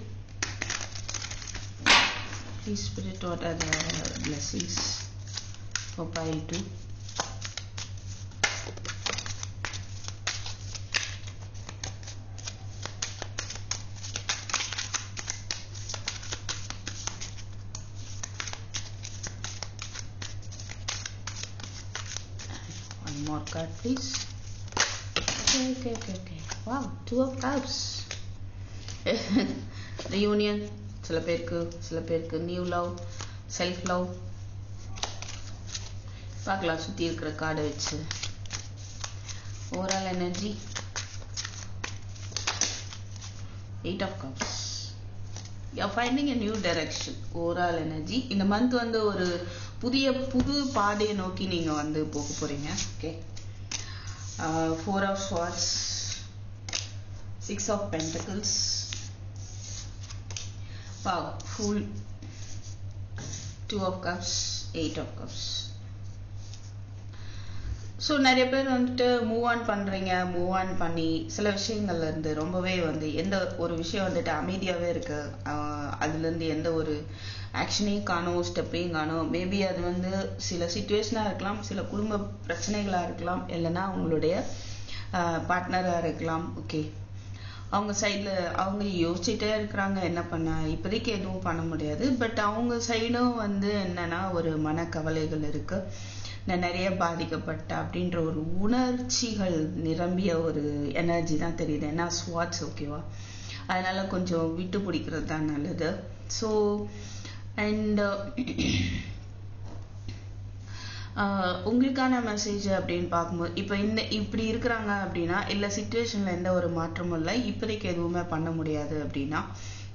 Please spirit, what are the blessings for pile 2? More card please. Okay. Wow, 2 of cups. Reunion, சில பேருக்கு நியூ லவ், செல்ஃப் லவ். பார்க்கலாம் சுற்றி இருக்கிற கார்டை வச்சு. Overall energy 8 of Cups. You're finding a new direction. Overall energy இந்த மந்த் வந்து ஒரு புது பாதையை நோக்கி நீங்க வந்து போக போறீங்க. Okay. 4 of Swords, 6 of Pentacles. Wow, Fool, 2 of Cups, 8 of Cups. So நிறைய பேர் வந்துட்டு மூவ் ஆன் பண்ணி சில விஷயங்கள்ல இருந்து ரொம்பவே வந்து எந்த ஒரு விஷயம் வந்துட்டு அமைதியாகவே இருக்கு. அதுலேருந்து எந்த ஒரு ஆக்ஷனையும் காணும், ஸ்டெப்பையும் காணும். மேபி அது வந்து சில சுச்சுவேஷனாக இருக்கலாம், சில குடும்ப பிரச்சனைகளாக இருக்கலாம், இல்லைன்னா அவங்களுடைய பார்ட்னராக இருக்கலாம். ஓகே, அவங்க சைடில் அவங்க யோசிச்சுட்டே இருக்கிறாங்க என்ன பண்ண, இப்போதைக்கு எதுவும் பண்ண முடியாது. பட் அவங்க சைடும் வந்து என்னன்னா ஒரு மனக்கவலைகள் இருக்கு, நான் நிறைய பாதிக்கப்பட்ட அப்படின்ற ஒரு உணர்ச்சிகள் நிரம்பிய ஒரு எனர்ஜி தான் தெரியுது. ஏன்னா ஸ்வாட்ஸ். ஓகேவா, அதனால கொஞ்சம் விட்டு பிடிக்கிறது தான் நல்லது. ஸோ அண்ட் உங்களுக்கான மெசேஜ் அப்படின்னு பார்க்கும்போது இப்போ இப்படி இருக்கிறாங்க அப்படின்னா, இல்லை சிச்சுவேஷன்ல எந்த ஒரு மாற்றமும் இல்லை, இப்போதைக்கு எதுவுமே பண்ண முடியாது அப்படின்னா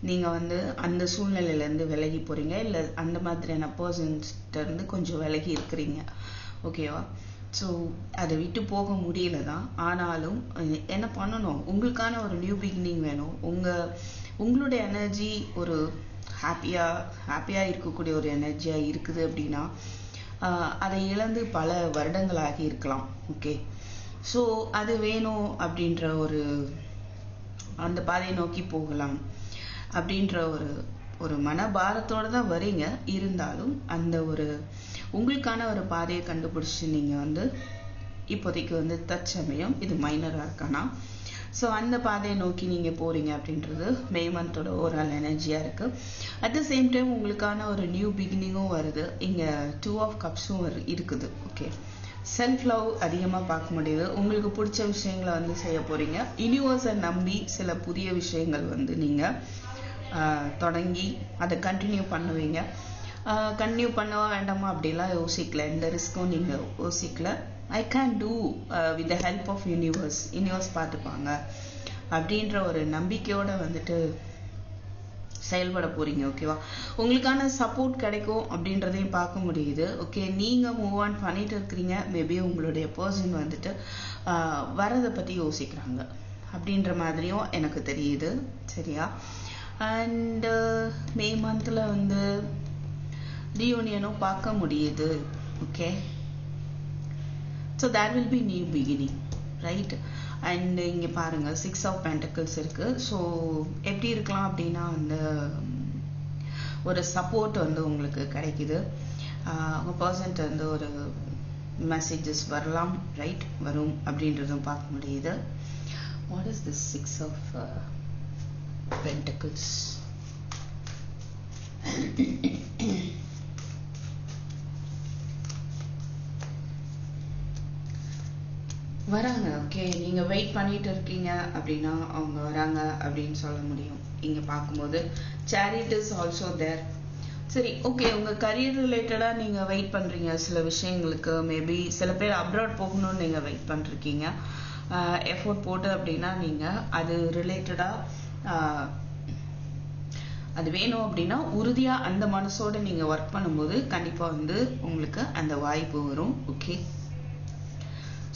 நீங்க வந்து அந்த சூழ்நிலையிலேருந்து விலகி போறீங்க, இல்லை அந்த மாதிரியான பர்சன்ஸ்ட இருந்து கொஞ்சம் விலகி இருக்கிறீங்க. ஓகேவா, ஸோ அதை விட்டு போக முடியல தான். ஆனாலும் என்ன பண்ணணும், உங்களுக்கான ஒரு நியூ பிகினிங் வேணும். உங்களுடைய எனர்ஜி ஒரு ஹாப்பியா இருக்கக்கூடிய ஒரு எனர்ஜியா இருக்குது அப்படின்னா அதை இழந்து பல வருடங்களாகி இருக்கலாம். ஓகே, ஸோ அது வேணும் அப்படின்ற ஒரு அந்த பாதையை நோக்கி போகலாம் அப்படின்ற ஒரு மனபாரத்தோட தான் வரீங்க. இருந்தாலும் அந்த ஒரு உங்களுக்கான ஒரு பாதையை கண்டுபிடிச்சு நீங்க வந்து இப்போதைக்கு வந்து தற்சமயம் இது மைனரா இருக்கானா, ஸோ அந்த பாதையை நோக்கி நீங்க போறீங்க அப்படின்றது மே மந்தோட ஓவரால் எனர்ஜியா இருக்கு. அட் த சேம் டைம் உங்களுக்கான ஒரு நியூ பிகினிங்கும் வருது. இங்க 2 of Cupsம் இருக்குது. ஓகே, செல்ஃப் லவ் அதிகமாக பார்க்க முடியுது. உங்களுக்கு பிடிச்ச விஷயங்களை வந்து செய்ய போறீங்க. யூனிவர்ஸை நம்பி சில புதிய விஷயங்கள் வந்து நீங்க தொடங்கி அதை கண்டினியூ பண்ணுவீங்க. கண்டினியூ பண்ணவா வேண்டாமா அப்படிலாம் யோசிக்கல, எந்த ரிஸ்க்கும் நீங்க யோசிக்கல. I can do with the help of universe பார்த்துப்பாங்க அப்படின்ற ஒரு நம்பிக்கையோட வந்துட்டு செயல்பட போறீங்க. ஓகேவா, உங்களுக்கான சப்போர்ட் கிடைக்கும் அப்படின்றதையும் பார்க்க முடியுது. ஓகே, நீங்க மூவ் ஆன் பண்ணிட்டு இருக்கிறீங்க. மேபி உங்களுடைய பர்சன் வந்துட்டு வரதை பத்தி யோசிக்கிறாங்க அப்படின்ற மாதிரியும் எனக்கு தெரியுது. சரியா, அண்ட் மே மந்த்ல வந்து ரீயூனியனும் பார்க்க முடியுது. Okay, so that will be new beginning, right? And இங்கே பாருங்க 6 of Pentacles இருக்கு. ஸோ எப்படி இருக்கலாம் அப்படின்னா வந்து ஒரு சப்போர்ட் வந்து உங்களுக்கு கிடைக்குது. உங்கள் பர்சன்ட் வந்து ஒரு மெசேஜஸ் வரலாம், ரைட்? வரும் அப்படின்றதும் பார்க்க முடியுது. What is this 6 of Pentacles? வராங்க. ஓகே, நீங்க வெயிட் பண்ணிட்டு இருக்கீங்க அப்படின்னா அவங்க வராங்க அப்படின்னு சொல்ல முடியும். இங்க பார்க்கும்போது Chariot is also there. சரி, ஓகே, உங்க கரியர் ரிலேட்டடா நீங்க வெயிட் பண்றீங்க சில விஷயங்களுக்கு. மேபி சில பேர் அப்ராட் போகணும்னு நீங்க வெயிட் பண்ணிருக்கீங்க. எஃபோர்ட் போட்டு அப்படின்னா நீங்க அது ரிலேட்டடா அது வேணும் அப்படின்னா உறுதியா அந்த மனசோட நீங்க ஒர்க் பண்ணும்போது கண்டிப்பா வந்து உங்களுக்கு அந்த வாய்ப்பு வரும். ஓகே,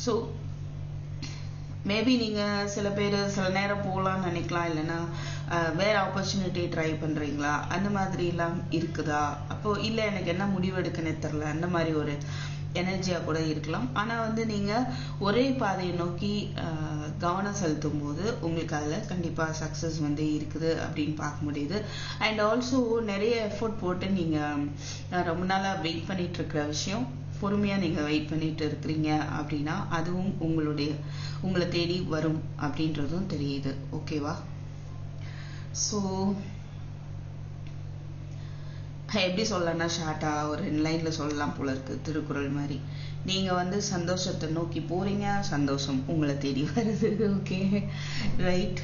ஸோ மேபி நீங்க சில பேர் சில நேரம் போகலான்னு நினைக்கலாம், இல்லைன்னா வேற ஆப்பர்ச்சுனிட்டி ட்ரை பண்றீங்களா, அந்த மாதிரி எல்லாம் இருக்குதா? அப்போ இல்லை எனக்கு என்ன முடிவு எடுக்கனே தெரில, அந்த மாதிரி ஒரு எனர்ஜியா கூட இருக்கலாம். ஆனா வந்து நீங்க ஒரே பாதையை நோக்கி கவனம் செலுத்தும் போது உங்களுக்கு அதுல கண்டிப்பா சக்சஸ் வந்து இருக்குது அப்படின்னு பார்க்க முடியுது. அண்ட் ஆல்சோ நிறைய எஃபோர்ட் போட்டு நீங்க ரொம்ப நாளா வெயிட் பண்ணிட்டு இருக்கிற விஷயம் பொறுமையா நீங்க வெயிட் பண்ணிட்டு இருக்கிறீங்க அப்படின்னா அதுவும் உங்களை தேடி வரும் அப்படின்றதும் தெரியுது. ஓகேவா, ஸோ எப்படி சொல்லலாம்னா ஷார்ட்டா ஒரு 2 லைன்ல சொல்லலாம் போல இருக்கு, திருக்குறள் மாதிரி. நீங்க வந்து சந்தோஷத்தை நோக்கி போறீங்க, சந்தோஷம் உங்களை தேடி வருது. Okay, right?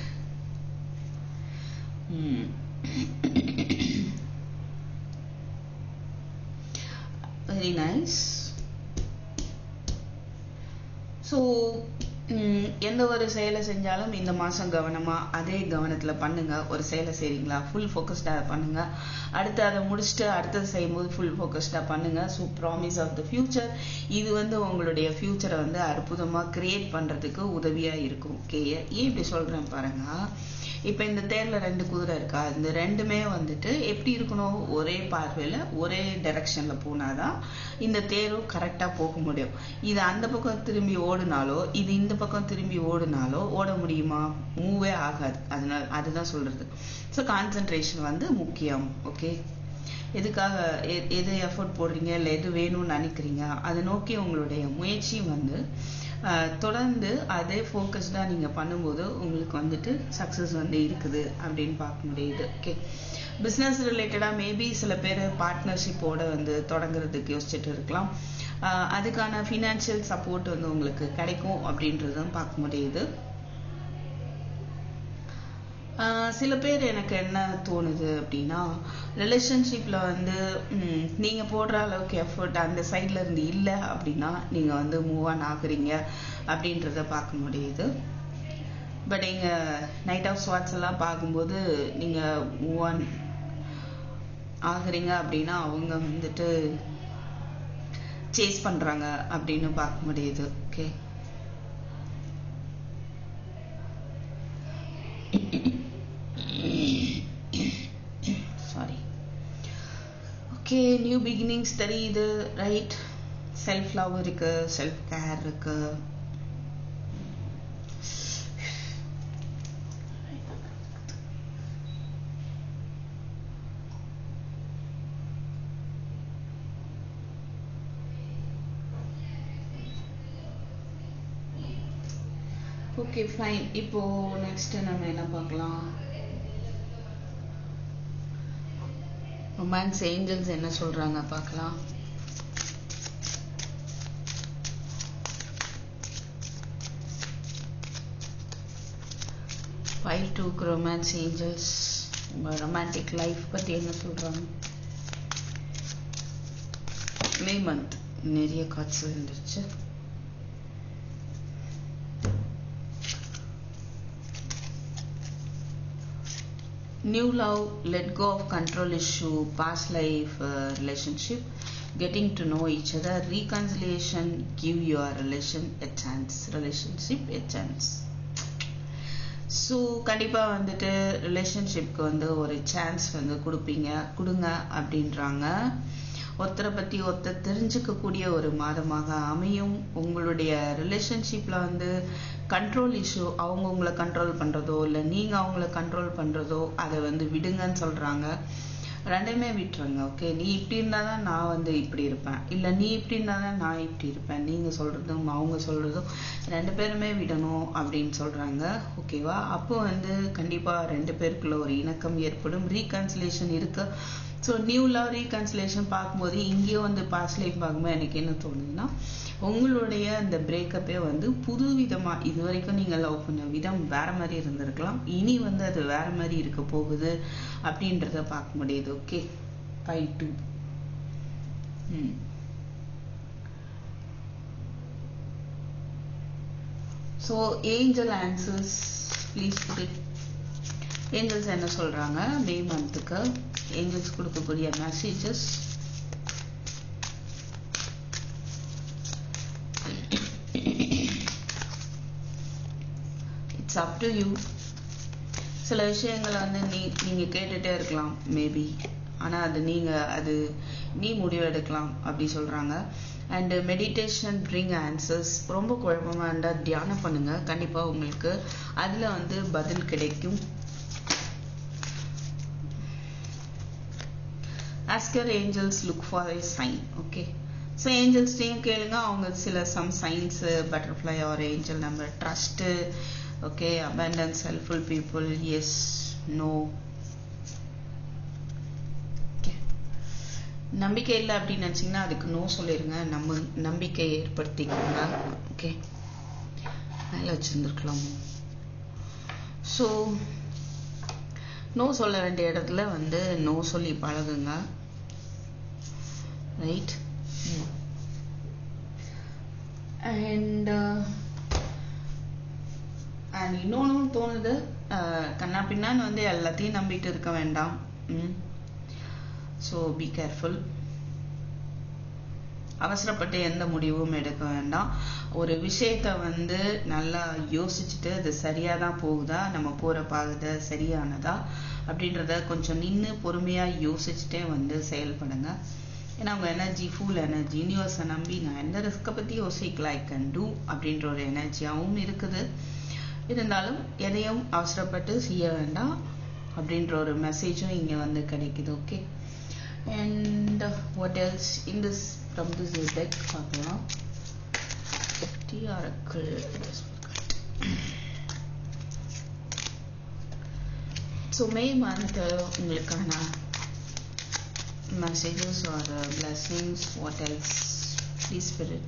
Very nice. So எந்த ஒரு செயலை செஞ்சாலும் இந்த மாதம் கவனமாக அதே கவனத்தில் பண்ணுங்க. ஒரு செயலை செய்கிறீங்களா, ஃபுல் ஃபோக்கஸ்டாக பண்ணுங்க. அடுத்து அதை முடிச்சுட்டு அடுத்தது செய்யும்போது ஃபுல் ஃபோக்கஸ்டாக பண்ணுங்க. So promise of the future, இது உங்களுடைய ஃபியூச்சரை அற்புதமாக கிரியேட் பண்ணுறதுக்கு உதவியாக இருக்கும். ஓகே, ஏன் இப்படி சொல்கிறேன் பாருங்க. இப்போ இந்த தேர்ல 2 குதிரை இருக்கா, இந்த ரெண்டுமே எப்படி இருக்கணும், ஒரே பார்வையில் ஒரே டைரக்ஷனில் போனாதான் இந்த தேரும் கரெக்டாக போக முடியும். இது அந்த பக்கம் திரும்பி ஓடினாலோ இது இந்த பக்கம் திரும்பி ஓடினாலோ ஓட முடியுமா, மூவே ஆகாது. அதனால அதுதான் சொல்றது. ஸோ கான்சென்ட்ரேஷன் முக்கியம். ஓகே, எதுக்காக எது எஃபர்ட் போடுறீங்க, இல்லை எது வேணும்னு நினைக்கிறீங்க, அதை நோக்கி உங்களுடைய முயற்சி தொடர்ந்து அதே ஃபோக்கஸ்டாக நீங்கள் பண்ணும்போது உங்களுக்கு சக்ஸஸ் இருக்குது அப்படின்னு பார்க்க முடியுது. ஓகே, பிஸ்னஸ் ரிலேட்டடாக மேபி சில பேர் பார்ட்னர்ஷிப்போட தொடங்குறதுக்கு யோசிச்சுட்டு இருக்கலாம். அதுக்கான ஃபினான்ஷியல் சப்போர்ட் உங்களுக்கு கிடைக்கும் அப்படின்றதும் பார்க்க முடியுது. சில பேர் எனக்கு என்ன தோணுது அப்படின்னா, ரிலேஷன்ஷிப்பில் நீங்கள் போடுற அளவுக்கு எஃபர்ட் அந்த சைடில் இருந்து இல்லை அப்படின்னா நீங்கள் மூவ் ஆன் ஆகுறீங்க அப்படின்றத பார்க்க முடியுது. பட் இங்கே நைட் ஆஃப் ஸ்வாட்ஸ் எல்லாம் பார்க்கும்போது நீங்கள் மூவ் ஆன் ஆகுறீங்க அப்படின்னா அவங்க சேஸ் பண்ணுறாங்க அப்படின்னு பார்க்க முடியுது. Okay, sorry. Okay, new beginnings தெரியுது, ரைட். செல்ஃப் லவ் இருக்கு, செல்ஃப் கேர் இருக்கு. Okay fine. இப்போ நெக்ஸ்ட் நம்ம என்ன பார்க்கலாம், ரொமான்ஸ் ஏஞ்சல்ஸ் என்ன சொல்றாங்க பார்க்கலாம். ஃபைல் 2 ரொமான்ஸ் ஏஞ்சல்ஸ் உங்க ரொமான்டிக் லைஃப் பத்தி என்ன சொல்றாங்க. மே மந்த் நிறைய காட்சி வந்துருச்சு. New love, let go of control issue, past life relationship, getting to know each other, reconciliation, give your relationship a chance. So கண்டிப்பாக ரிலேஷன்ஷிப்க்கு ஒரு சான்ஸ் கொடுங்க அப்படின்றாங்க. ஒருத்தரை பற்றி ஒருத்தர் தெரிஞ்சுக்கக்கூடிய ஒரு மாதமாக அமையும். உங்களுடைய ரிலேஷன்ஷிப்பில் கண்ட்ரோல் இஷ்யூ, அவங்க உங்களை கண்ட்ரோல் பண்ணுறதோ இல்லை நீங்கள் அவங்கள கண்ட்ரோல் பண்ணுறதோ அதை விடுங்கன்னு சொல்கிறாங்க. ரெண்டுமே விட்டுருங்க. ஓகே, நீ இப்படி இருந்தால் தான் நான் இப்படி இருப்பேன், இல்லை நீ இப்படி இருந்தால் தான் நான் இப்படி இருப்பேன், நீங்கள் சொல்கிறதும் அவங்க சொல்கிறதும் 2 பேருமே விடணும் அப்படின்னு சொல்கிறாங்க. ஓகேவா, அப்போ கண்டிப்பாக 2 பேருக்குள்ள ஒரு இணக்கம் ஏற்படும், ரீகன்சிலேஷன் இருக்கு. ஸோ நியூ லவ் ரீகன்சிலேஷன் பார்க்கும்போது இங்கேயும் பாஸ்ட் லைஃப் பார்க்கும்போது எனக்கு என்ன தோணுதுன்னா, உங்களுடைய அந்த பிரேக்கப்பே புது விதமாக, இது வரைக்கும் நீங்கள் லவ் பண்ண விதம் வேற மாதிரி இருந்திருக்கலாம், இனி அது வேற மாதிரி இருக்க போகுது அப்படின்றத பார்க்க முடியுது. Okay, 5-2. So angel answers please put it. Angels என்ன சொல்றாங்க மே மந்த்துக்கு, ஏஞ்சல்ஸ் கொடுக்கக்கூடிய messages. It's up to you. சில விஷயங்களை நீங்க கேட்டுட்டே இருக்கலாம் மேபி, ஆனா அது நீ முடிவு எடுக்கலாம் அப்படி சொல்றாங்க. And meditation bring answers. ரொம்ப குழப்பமா இருந்தா தியானம் பண்ணுங்க, கண்டிப்பா உங்களுக்கு அதுல பதில் கிடைக்கும். Ask your angels, look for a sign. Okay, so angels நீங்க கேளுங்க, அவங்க சில some signs, butterfly or angel number, trust, okay, abundance, helpful people, yes, no. Okay, நம்பிக்கை இல்லை அப்படின்னு நினைச்சீங்கன்னா அதுக்கு நோ சொல்லிருங்க, நம்பிக்கை ஏற்படுத்திக்கோங்க. ஓகே, மேல வச்சிருந்துருக்கலாம். ஸோ நோ சொல்ல வேண்டிய இடத்துல நோ சொல்லி பழகுங்க. ரைட், அண்ட் இன்னொன்னும் தோணுது, கண்ணா பின்னான்னு வந்து எல்லாத்தையும் நம்பிட்டு இருக்க வேண்டாம். So be careful. அவசரப்பட்டு எந்த முடிவும் எடுக்க வேண்டாம். ஒரு விஷயத்த வந்து நல்லா யோசிச்சுட்டு அது சரியா தான் போகுதா, நம்ம போற பாதை சரியானதா அப்படின்றத கொஞ்சம் நின்று பொறுமையா யோசிச்சுட்டே வந்து செயல்படுங்க. ஏன்னா உங்க எனர்ஜி ஃபுல் எனர்ஜி, யூனிவர்ஸை நம்பி நான் எந்த ரிஸ்கை பத்தி யோசிக்கல, ஐ கேன் டூ அப்படின்ற ஒரு எனர்ஜியாகவும் இருக்குது. இருந்தாலும் எதையும் அவசரப்பட்டு செய்ய வேண்டாம் அப்படின்ற ஒரு மெசேஜும் இங்க வந்து கிடைக்குது. Okay, and what else in this from this deck பார்க்கலாம். ஸோ மே மந்த் உங்களுக்கான messages are blessings, what else please spirit.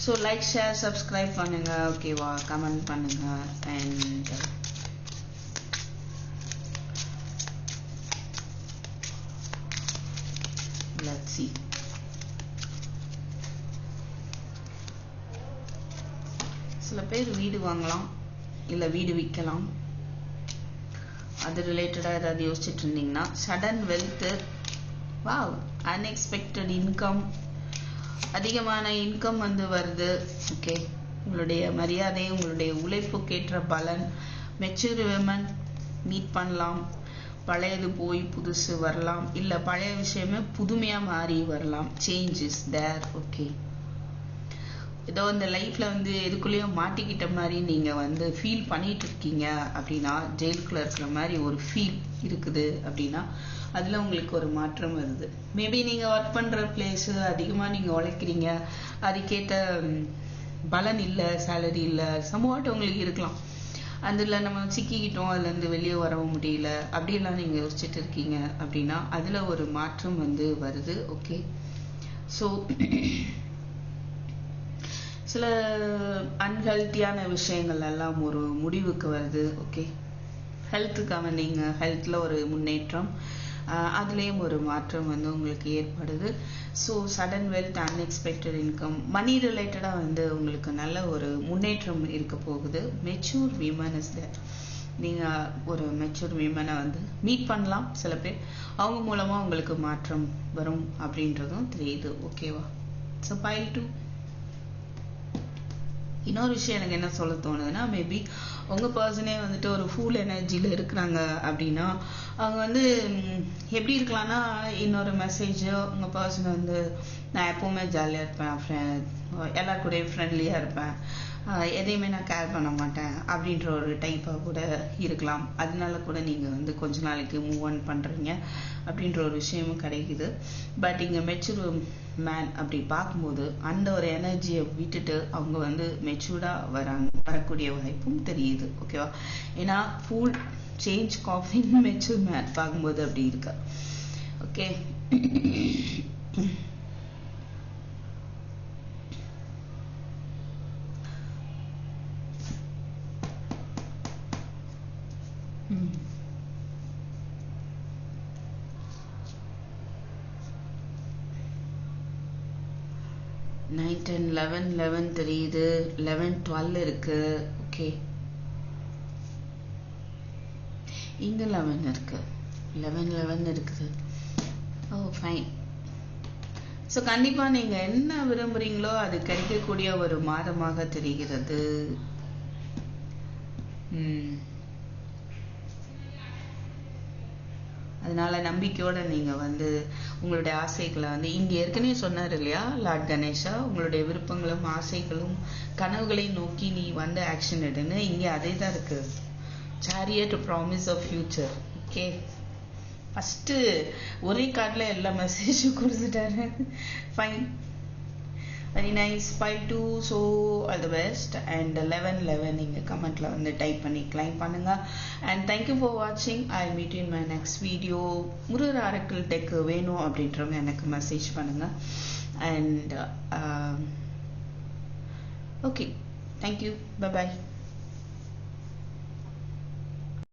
So like, share, subscribe பண்ணுங்க, ஓகேவா, கமெண்ட் பண்ணுங்க. And let's see. சில பேர் வீடு வாங்கலாம், இல்லை வீடு விற்கலாம். அது ரிலேட்டடாக ஏதாவது யோசிச்சுட்டு இருந்தீங்கன்னா, sudden wealth, wow, unexpected income, அதிகமான இன்கம் வந்து வருது. ஓகே, உங்களுடைய மரியாதை, உங்களுடைய உழைப்புக்கேற்ற பலன், மெச்சூர் விமன் மீட் பண்ணலாம். பழையது போய் புதுசு வரலாம், இல்லை பழைய விஷயமே புதுமையாக மாறி வரலாம். Change is there. ஓகே, ஏதோ இந்த லைஃப்ல வந்து எதுக்குள்ளேயும் மாட்டிக்கிட்ட மாதிரி நீங்க வந்து ஃபீல் பண்ணிட்டு இருக்கீங்க அப்படின்னா, ஜெயிலுக்குள்ள இருக்கிற மாதிரி ஒரு ஃபீல் இருக்குது அப்படின்னா, அதுல உங்களுக்கு ஒரு மாற்றம் வருது. மேபி நீங்க ஒர்க் பண்ற பிளேஸ் அதிகமா நீங்க உழைக்கிறீங்க, அதுக்கேற்ற பலன் இல்லை, சேலரி இல்லை, சமவாட்டு உங்களுக்கு இருக்கலாம். அதுல நம்ம சிக்கிக்கிட்டோம், அதுல இருந்து வெளியே வரவும் முடியல, அப்படியெல்லாம் நீங்க யோசிச்சுட்டு இருக்கீங்க அப்படின்னா அதுல ஒரு மாற்றம் வந்து வருது. ஓகே, ஸோ சில அன்ஹெல்த்தியான விஷயங்கள் எல்லாம் ஒரு முடிவுக்கு வருது. ஓகே, ஹெல்த்துக்காக நீங்க ஹெல்த்ல ஒரு முன்னேற்றம், அதுலேயும் ஒரு மாற்றம் வந்து உங்களுக்கு ஏற்படுது. So sudden wealth, unexpected income, money ரிலேட்டடாக வந்து உங்களுக்கு நல்ல ஒரு முன்னேற்றம் இருக்க போகுது. Mature women is there. நீங்கள் ஒரு மெச்சூர் விமனை வந்து மீட் பண்ணலாம். சில பேர் அவங்க மூலமாக உங்களுக்கு மாற்றம் வரும் அப்படின்றதும் தெரியுது. ஓகேவா, ஸோ பைல் 2. இன்னொரு விஷயம் எனக்கு என்ன சொல்ல தோணுதுன்னா, மேபி உங்கள் பர்சனே வந்துட்டு ஒரு ஃபுல் எனர்ஜியில் இருக்கிறாங்க அப்படின்னா, அவங்க வந்து எப்படி இருக்கலாம்னா, இன்னொரு மெசேஜ் உங்கள் பர்சன் வந்து நான் எப்போவுமே ஜாலியாக இருப்பேன், எல்லார் கூடயும் ஃப்ரெண்ட்லியாக இருப்பேன், எதையுமே நான் கேர் பண்ண மாட்டேன் அப்படின்ற ஒரு டைப்பாக கூட இருக்கலாம். அதனால கூட நீங்கள் வந்து கொஞ்ச நாளைக்கு மூவ் ஆன் பண்ணுறீங்க அப்படின்ற ஒரு விஷயமும் கிடைக்குது. பட் இங்கே மெச்சூர் மேன் அப்படி பார்க்கும்போது அந்த ஒரு எனர்ஜியை விட்டுட்டு அவங்க வந்து மெச்சூர்டாக வரக்கூடிய வாய்ப்பும் தெரியுது. ஓகேவா, ஏன்னா ஃபுல் சேஞ்ச் காஃபிங் மெச்சூர் மேன் பார்க்கும்போது அப்படி இருக்கு. ஓகே, நைன் 10 11 தெரியுது, 11 12 இருக்கு. ஓகே, இங்க 11 இருக்கு, 11 இருக்குது. ஓ ஃபைன். ஸோ கண்டிப்பா நீங்க என்ன விரும்புறீங்களோ அது கிடைக்கக்கூடிய ஒரு மாதமாக தெரிகிறது. அதனால நம்பிக்கையோட நீங்க வந்து உங்களுடைய ஆசைகளை வந்து இங்க ஏற்கனவே சொன்னார் இல்லையா லார்ட் கணேஷா, உங்களுடைய விருப்பங்களும் ஆசைகளும் கனவுகளையும் நோக்கி நீ வந்து ஆக்ஷன் எடுன்னு. இங்க அதே தான் இருக்கு, chariot promise of future. Okay, first ஒரே கார்ட்ல எல்லா மெசேஜும் கொடுத்துட்டாரு. Fine, very nice. Pile 2. So all the best. And 11 நீங்கள் கமெண்ட்ல வந்து டைப் பண்ணி கிளைம் பண்ணுங்க. அண்ட் தேங்க்யூ ஃபார் வாட்சிங். I meet in my next video. Murugar Oracle tech வேணும் அப்படின்றவங்க எனக்கு மெசேஜ் பண்ணுங்க. And okay, thank you, bye bye.